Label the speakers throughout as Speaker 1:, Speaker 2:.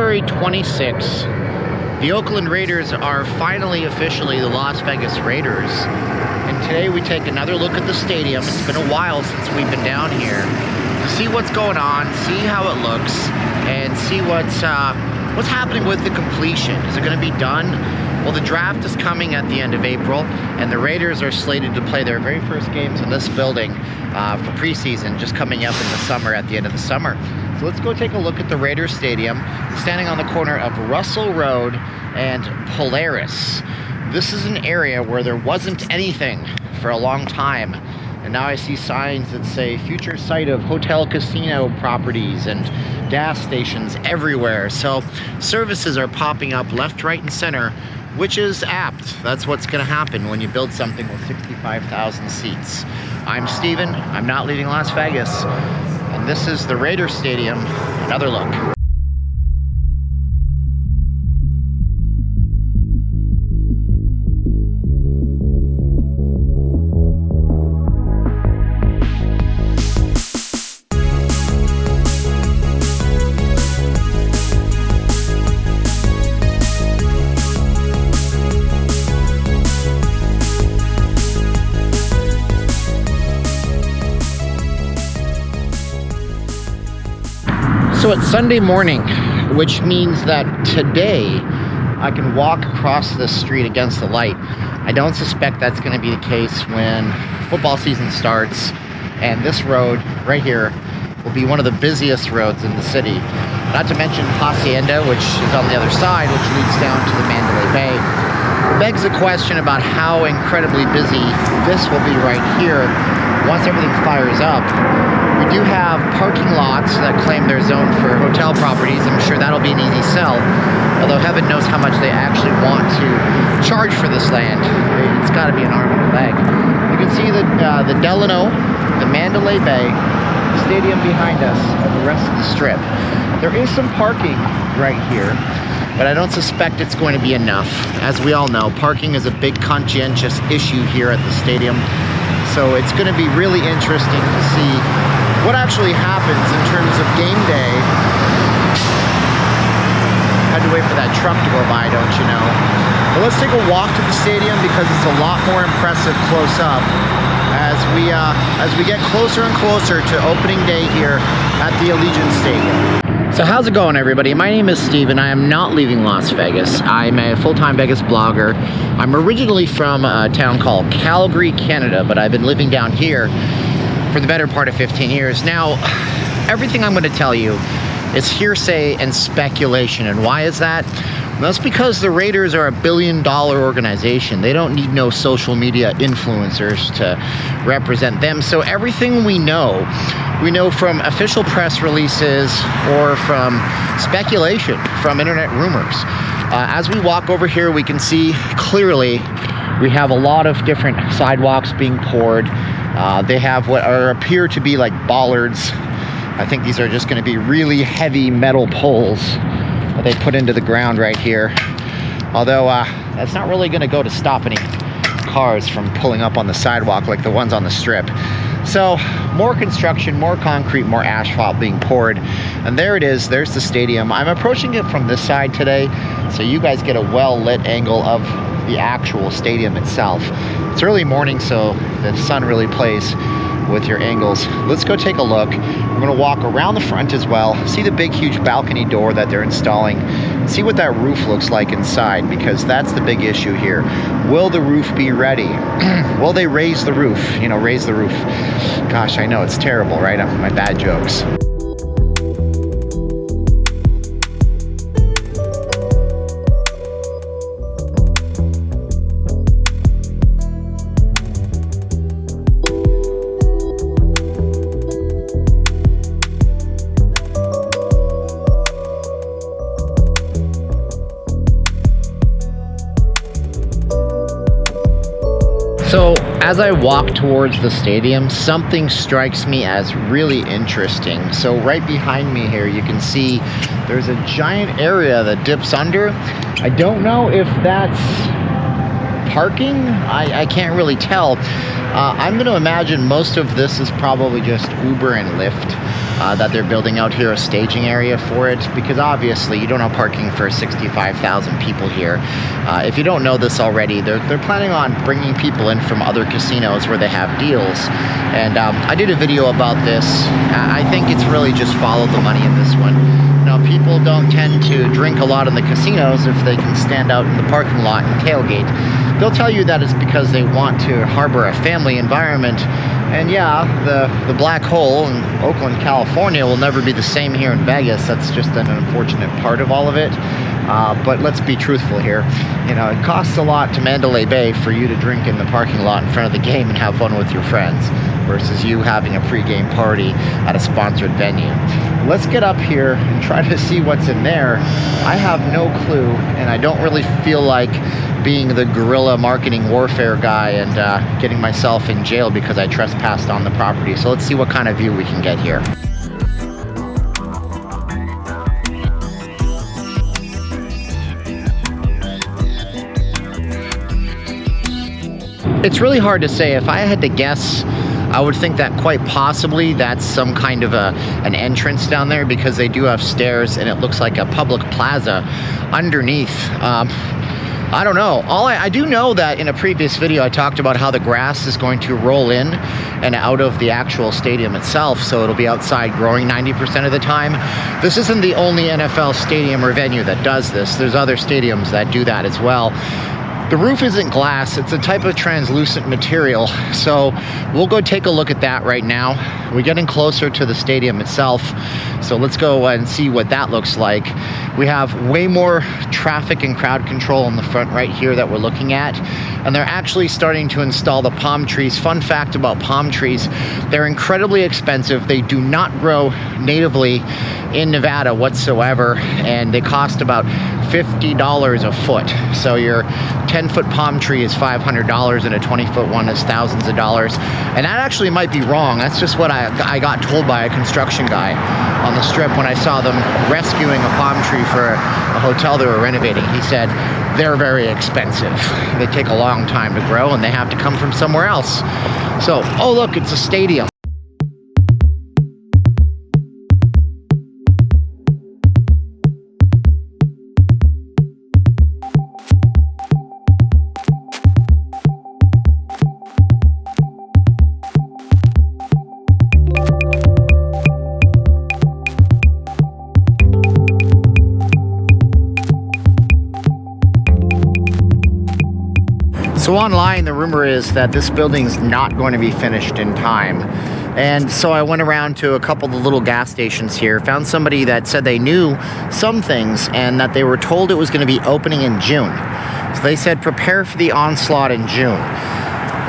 Speaker 1: February 26th. The Oakland Raiders are finally officially the Las Vegas Raiders. And today we take another look at the stadium. It's been a while since we've been down here to see what's going on, see how it looks, and see what's happening with the completion. Is it going to be done? Well, the draft is coming at the end of April, and the Raiders are slated to play their very first games in this building for preseason, just coming up in the summer, at the end of the summer. So let's go take a look at the Raiders Stadium, standing on the corner of Russell Road and Polaris. This is an area where there wasn't anything for a long time, and now I see signs that say future site of hotel casino properties and gas stations everywhere. So services are popping up left, right, and center, which is apt. That's what's going to happen when you build something with 65,000 seats. I'm Steven. I'm not leaving Las Vegas. And this is the Raiders Stadium. Another look. So it's Sunday morning, which means that today I can walk across the street against the light. I don't suspect that's going to be the case when football season starts, and this road right here will be one of the busiest roads in the city. Not to mention Hacienda, which is on the other side, which leads down to the Mandalay Bay. It begs the question about how incredibly busy this will be right here once everything fires up. We do have parking lots that claim their zone for hotel properties. I'm sure that'll be an easy sell, although heaven knows how much they actually want to charge for this land. It's got to be an arm and a leg. You can see the Delano, the Mandalay Bay, the stadium behind us, and the rest of the strip. There is some parking right here, but I don't suspect it's going to be enough. As we all know, parking is a big conscientious issue here at the stadium. So it's going to be really interesting to see what actually happens in terms of game day. Had to wait for that truck to go by, don't you know? But let's take a walk to the stadium because it's a lot more impressive close up as we get closer and closer to opening day here at the Allegiant Stadium. So how's it going, everybody? My name is Steven. I am not leaving Las Vegas. I'm a full-time Vegas blogger. I'm originally from a town called Calgary, Canada, but I've been living down here for the better part of 15 years. Now, everything I'm going to tell you is hearsay and speculation. And why is that? That's because the Raiders are $1 billion organization. They don't need no social media influencers to represent them. So everything we know from official press releases or from speculation, from internet rumors. As we walk over here, we can see clearly we have a lot of different sidewalks being poured. They have what appear to be like bollards. I think these are just going to be really heavy metal poles that they put into the ground right here. Although that's not really going to go to stop any cars from pulling up on the sidewalk like the ones on the strip. So more construction, more concrete, more asphalt being poured. And there it is. There's the stadium. I'm approaching it from this side today, so you guys get a well-lit angle of the actual stadium itself. It's early morning, so the sun really plays with your angles. Let's go take a look. We're going to walk around the front as well, see the big huge balcony door that they're installing, and see what that roof looks like inside, because that's the big issue here. Will the roof be ready? Will they raise the roof? You know, raise the roof. Gosh, I know it's terrible, right? My bad jokes. So as I walk towards the stadium, something strikes me as really interesting. So right behind me here, you can see there's a giant area that dips under. I don't know if that's parking. I can't really tell. I'm going to imagine most of this is probably just Uber and Lyft. that they're building out here a staging area for it, because obviously you don't have parking for 65,000 people here. If you don't know this already, they're planning on bringing people in from other casinos where they have deals. And I did a video about this. I think it's really just follow the money in this one. Now, people don't tend to drink a lot in the casinos if they can stand out in the parking lot and tailgate. They'll tell you that it's because they want to harbor a family environment. And yeah, the black hole in Oakland, California will never be the same here in Vegas. That's just an unfortunate part of all of it. But let's be truthful here. You know, it costs a lot to Mandalay Bay for you to drink in the parking lot in front of the game and have fun with your friends, versus you having a pre-game party at a sponsored venue. Let's get up here and try to see what's in there. I have no clue, and I don't really feel like being the guerrilla marketing warfare guy and getting myself in jail because I trespassed on the property. So let's see what kind of view we can get here. It's really hard to say. If I had to guess, I would think that quite possibly that's some kind of an entrance down there, because they do have stairs and it looks like a public plaza underneath. I don't know. I do know that in a previous video I talked about how the grass is going to roll in and out of the actual stadium itself, so it'll be outside growing 90% of the time. This isn't the only NFL stadium or venue that does this. There's other stadiums that do that as well. The roof isn't glass, it's a type of translucent material, so we'll go take a look at that right now. We're getting closer to the stadium itself, so let's go and see what that looks like. We have way more traffic and crowd control in the front right here that we're looking at, and they're actually starting to install the palm trees. Fun fact about palm trees, they're incredibly expensive. They do not grow natively in Nevada whatsoever, and they cost about $50 a foot. So your 10-foot palm tree is $500 and a 20-foot one is thousands of dollars. And that actually might be wrong. That's just what I got told by a construction guy on the strip when I saw them rescuing a palm tree for a hotel they were renovating. He said they're very expensive. They take a long time to grow and they have to come from somewhere else. So, oh look, it's a stadium. So online, the rumor is that this building's not going to be finished in time. And so I went around to a couple of the little gas stations here, found somebody that said they knew some things and that they were told it was going to be opening in June. So they said prepare for the onslaught in June.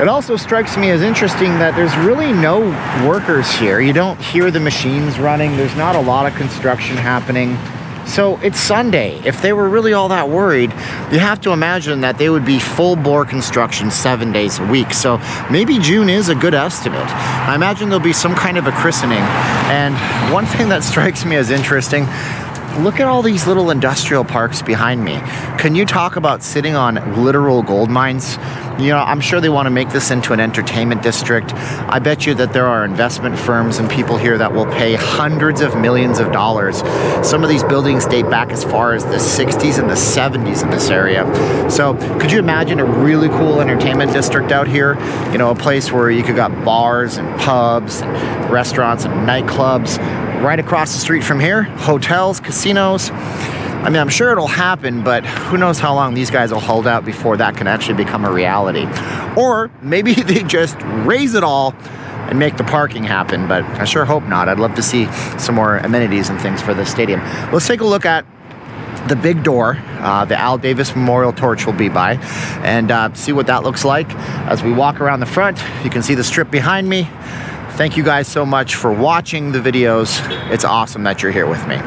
Speaker 1: It also strikes me as interesting that there's really no workers here. You don't hear the machines running. There's not a lot of construction happening. So it's Sunday. If they were really all that worried, you have to imagine that they would be full bore construction 7 days a week. So maybe June is a good estimate. I imagine there'll be some kind of a christening. And one thing that strikes me as interesting, look at all these little industrial parks behind me. Can you talk about sitting on literal gold mines? You know, I'm sure they want to make this into an entertainment district. I bet you that there are investment firms and people here that will pay hundreds of millions of dollars. Some of these buildings date back as far as the 60s and the 70s in this area. So could you imagine a really cool entertainment district out here? You know, a place where you could got bars and pubs and restaurants and nightclubs. Right across the street from here, hotels, casinos. I mean, I'm sure it'll happen, but who knows how long these guys will hold out before that can actually become a reality. Or maybe they just raise it all and make the parking happen, but I sure hope not. I'd love to see some more amenities and things for the stadium. Let's take a look at the big door. The Al Davis Memorial Torch will be by, and see what that looks like. As we walk around the front, you can see the strip behind me. Thank you guys so much for watching the videos. It's awesome that you're here with me.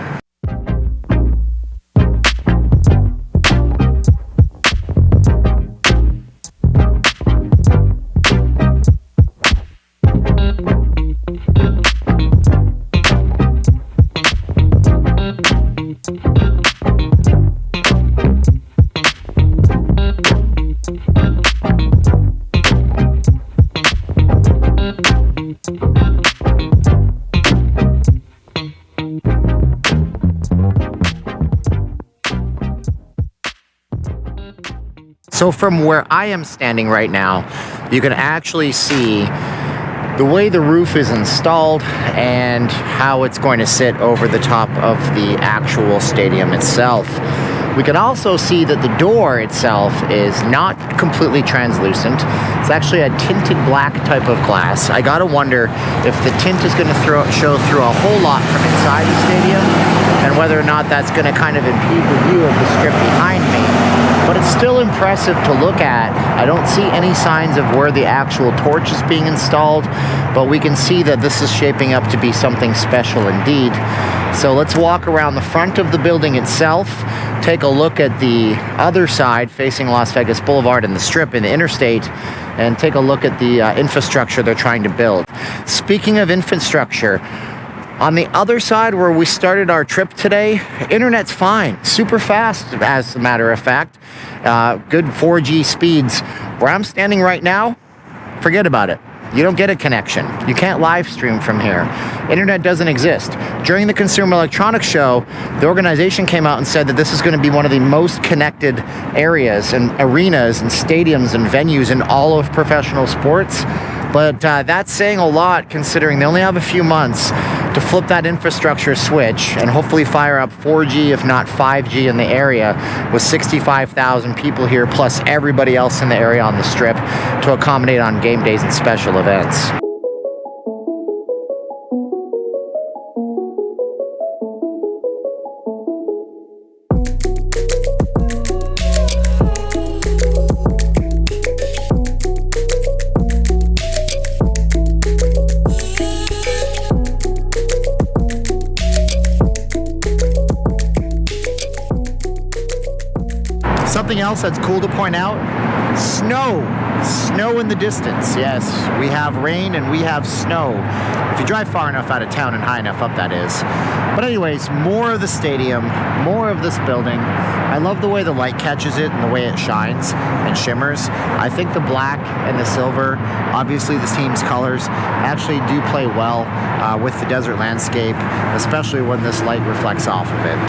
Speaker 1: So from where I am standing right now, you can actually see the way the roof is installed and how it's going to sit over the top of the actual stadium itself. We can also see that the door itself is not completely translucent. It's actually a tinted black type of glass. I gotta wonder if the tint is gonna show through a whole lot from inside the stadium, and whether or not that's gonna kind of impede the view of the strip behind me. But it's still impressive to look at. I don't see any signs of where the actual torch is being installed, but we can see that this is shaping up to be something special indeed. So let's walk around the front of the building itself, take a look at the other side facing Las Vegas Boulevard and the Strip and the interstate, and take a look at the infrastructure they're trying to build. Speaking of infrastructure, on the other side where we started our trip today, internet's fine, super fast as a matter of fact, good 4G speeds. Where I'm standing right now, forget about it. You don't get a connection. You can't live stream from here. Internet doesn't exist. During the Consumer Electronics Show, the organization came out and said that this is going to be one of the most connected areas and arenas and stadiums and venues in all of professional sports. But that's saying a lot considering they only have a few months to flip that infrastructure switch and hopefully fire up 4G, if not 5G in the area, with 65,000 people here, plus everybody else in the area on the Strip to accommodate on game days and special events. Something else that's cool to point out, snow in the distance. Yes, we have rain and we have snow. If you drive far enough out of town and high enough up, that is. But anyways, more of the stadium, more of this building. I love the way the light catches it and the way it shines and shimmers. I think the black and the silver, obviously the team's colors, actually do play well with the desert landscape, especially when this light reflects off of it.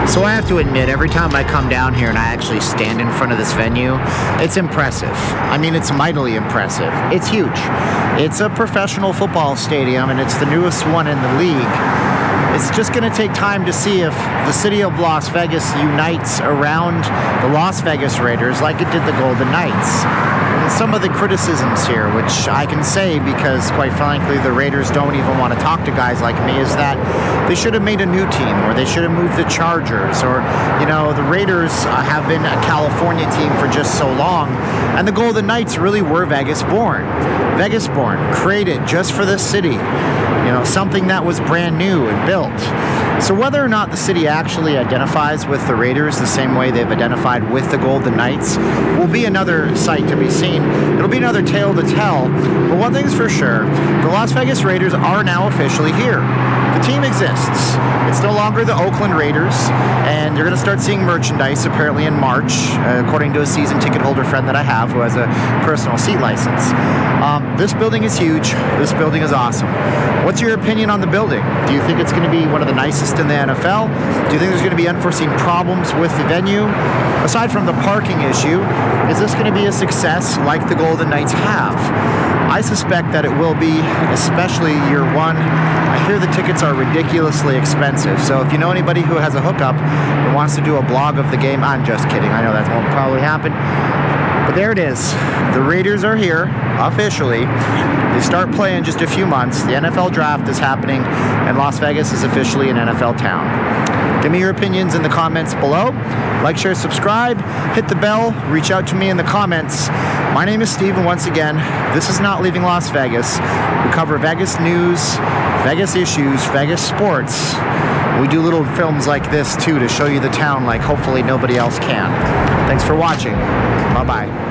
Speaker 1: So I have to admit, every time I come down here and I actually stand in front of this venue, it's impressive. I mean, it's mightily impressive. It's huge. It's a professional football stadium, and it's the newest one in the league. It's just going to take time to see if the city of Las Vegas unites around the Las Vegas Raiders like it did the Golden Knights. And some of the criticisms here, which I can say because, quite frankly, the Raiders don't even want to talk to guys like me, is that they should have made a new team, or they should have moved the Chargers, or, you know, the Raiders have been a California team for just so long, and the Golden Knights really were Vegas-born. Vegas-born, created just for this city. You know, something that was brand new and built. So whether or not the city actually identifies with the Raiders the same way they've identified with the Golden Knights will be another sight to be seen. It'll be another tale to tell. But one thing's for sure, the Las Vegas Raiders are now officially here. The team exists. It's no longer the Oakland Raiders, and you're going to start seeing merchandise apparently in March, according to a season ticket holder friend that I have who has a personal seat license. This building is huge. This building is awesome. What's your opinion on the building? Do you think it's going to be one of the nicest in the NFL? Do you think there's going to be unforeseen problems with the venue? Aside from the parking issue, is this going to be a success like the Golden Knights have? I suspect that it will be, especially year one. I hear the tickets are ridiculously expensive, so if you know anybody who has a hookup and wants to do a blog of the game, I'm just kidding. I know that won't probably happen. But there it is. The Raiders are here, officially. They start playing in just a few months. The NFL draft is happening, and Las Vegas is officially an NFL town. Give me your opinions in the comments below. Like, share, subscribe, hit the bell, reach out to me in the comments. My name is Steven once again. This is Not Leaving Las Vegas. We cover Vegas news, Vegas issues, Vegas sports. We do little films like this too to show you the town like hopefully nobody else can. Thanks for watching. Bye-bye.